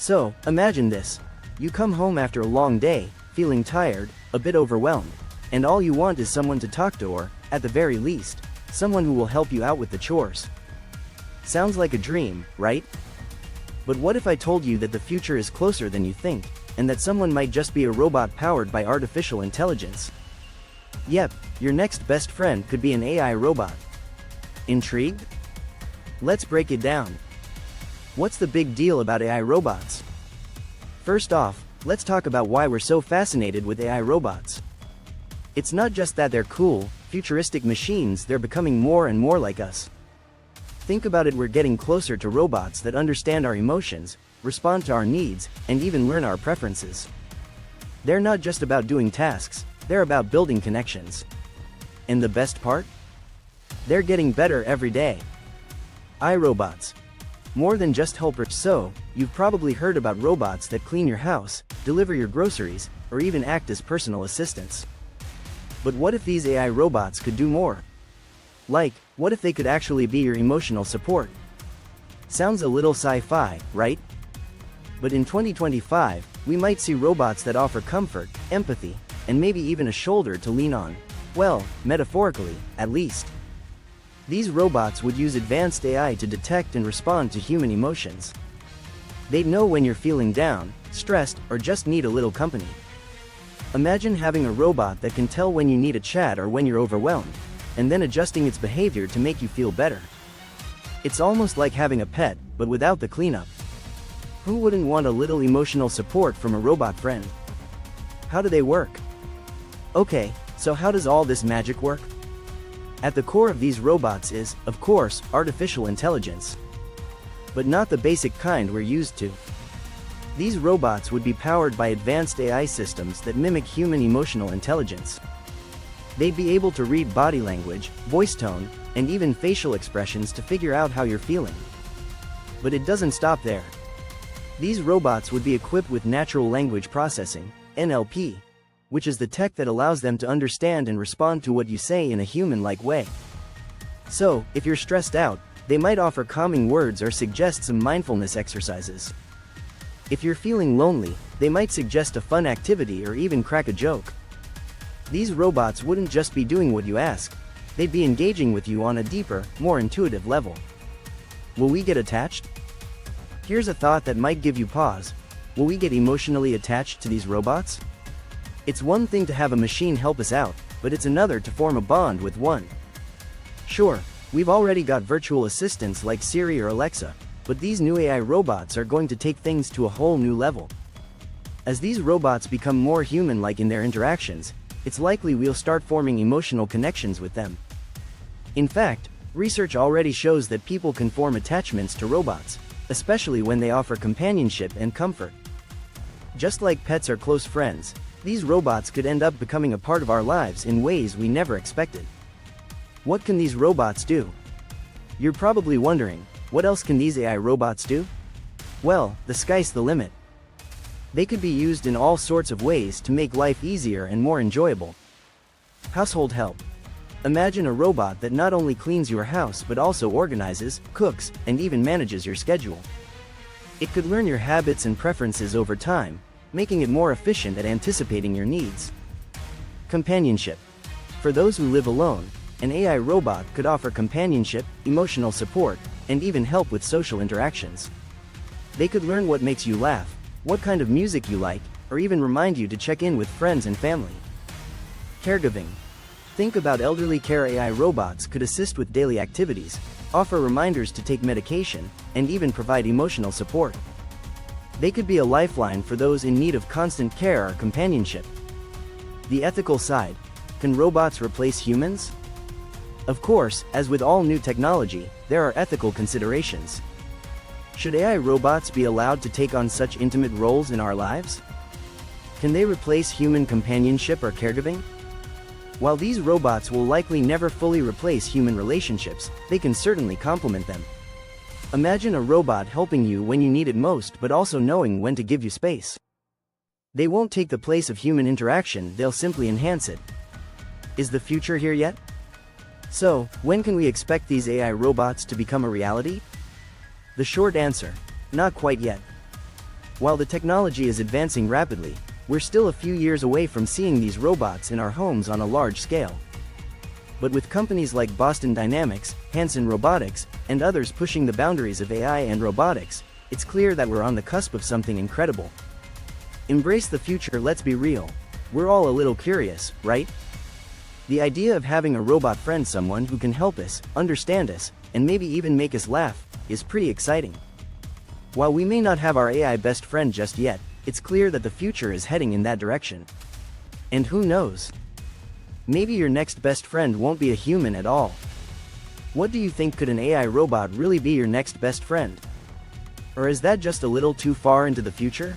So, imagine this. You come home after a long day, feeling tired, a bit overwhelmed, and all you want is someone to talk to or, at the very least, someone who will help you out with the chores. Sounds like a dream, right? But what if I told you that the future is closer than you think, and that someone might just be a robot powered by artificial intelligence? Yep, your next best friend could be an AI robot. Intrigued? Let's break it down. What's the big deal about AI robots? First off, let's talk about why we're so fascinated with AI robots. It's not just that they're cool, futuristic machines, they're becoming more and more like us. Think about it, we're getting closer to robots that understand our emotions, respond to our needs, and even learn our preferences. They're not just about doing tasks, they're about building connections. And the best part? They're getting better every day. iRobots. More than just helpers. So, you've probably heard about robots that clean your house, deliver your groceries, or even act as personal assistants. But what if these AI robots could do more? Like, what if they could actually be your emotional support? Sounds a little sci-fi, right? But in 2025, we might see robots that offer comfort, empathy, and maybe even a shoulder to lean on. Well, metaphorically, at least. These robots would use advanced AI to detect and respond to human emotions. They'd know when you're feeling down, stressed, or just need a little company. Imagine having a robot that can tell when you need a chat or when you're overwhelmed, and then adjusting its behavior to make you feel better. It's almost like having a pet, but without the cleanup. Who wouldn't want a little emotional support from a robot friend? How do they work? Okay, so how does all this magic work? At the core of these robots is, of course, artificial intelligence. But not the basic kind we're used to. These robots would be powered by advanced AI systems that mimic human emotional intelligence. They'd be able to read body language, voice tone, and even facial expressions to figure out how you're feeling. But it doesn't stop there. These robots would be equipped with natural language processing, NLP, which is the tech that allows them to understand and respond to what you say in a human-like way. So, if you're stressed out, they might offer calming words or suggest some mindfulness exercises. If you're feeling lonely, they might suggest a fun activity or even crack a joke. These robots wouldn't just be doing what you ask, they'd be engaging with you on a deeper, more intuitive level. Will we get attached? Here's a thought that might give you pause. Will we get emotionally attached to these robots? It's one thing to have a machine help us out, but it's another to form a bond with one. Sure, we've already got virtual assistants like Siri or Alexa, but these new AI robots are going to take things to a whole new level. As these robots become more human-like in their interactions, it's likely we'll start forming emotional connections with them. In fact, research already shows that people can form attachments to robots, especially when they offer companionship and comfort. Just like pets are close friends, these robots could end up becoming a part of our lives in ways we never expected. What can these robots do? You're probably wondering, what else can these AI robots do? Well, the sky's the limit. They could be used in all sorts of ways to make life easier and more enjoyable. Household help. Imagine a robot that not only cleans your house but also organizes, cooks, and even manages your schedule. It could learn your habits and preferences over time, making it more efficient at anticipating your needs. Companionship. For those who live alone, an AI robot could offer companionship, emotional support, and even help with social interactions. They could learn what makes you laugh, what kind of music you like, or even remind you to check in with friends and family. Caregiving. Think about elderly care. AI robots could assist with daily activities, offer reminders to take medication, and even provide emotional support. They could be a lifeline for those in need of constant care or companionship. The ethical side. Can robots replace humans? Of course, as with all new technology, there are ethical considerations. Should AI robots be allowed to take on such intimate roles in our lives? Can they replace human companionship or caregiving? While these robots will likely never fully replace human relationships, they can certainly complement them. Imagine a robot helping you when you need it most but also knowing when to give you space. They won't take the place of human interaction, they'll simply enhance it. Is the future here yet? So, when can we expect these AI robots to become a reality? The short answer: not quite yet. While the technology is advancing rapidly, we're still a few years away from seeing these robots in our homes on a large scale. But with companies like Boston Dynamics, Hanson Robotics, and others pushing the boundaries of AI and robotics, it's clear that we're on the cusp of something incredible. Embrace the future. Let's be real. We're all a little curious, right? The idea of having a robot friend, someone who can help us, understand us, and maybe even make us laugh, is pretty exciting. While we may not have our AI best friend just yet, it's clear that the future is heading in that direction. And who knows? Maybe your next best friend won't be a human at all. What do you think? Could an AI robot really be your next best friend? Or is that just a little too far into the future?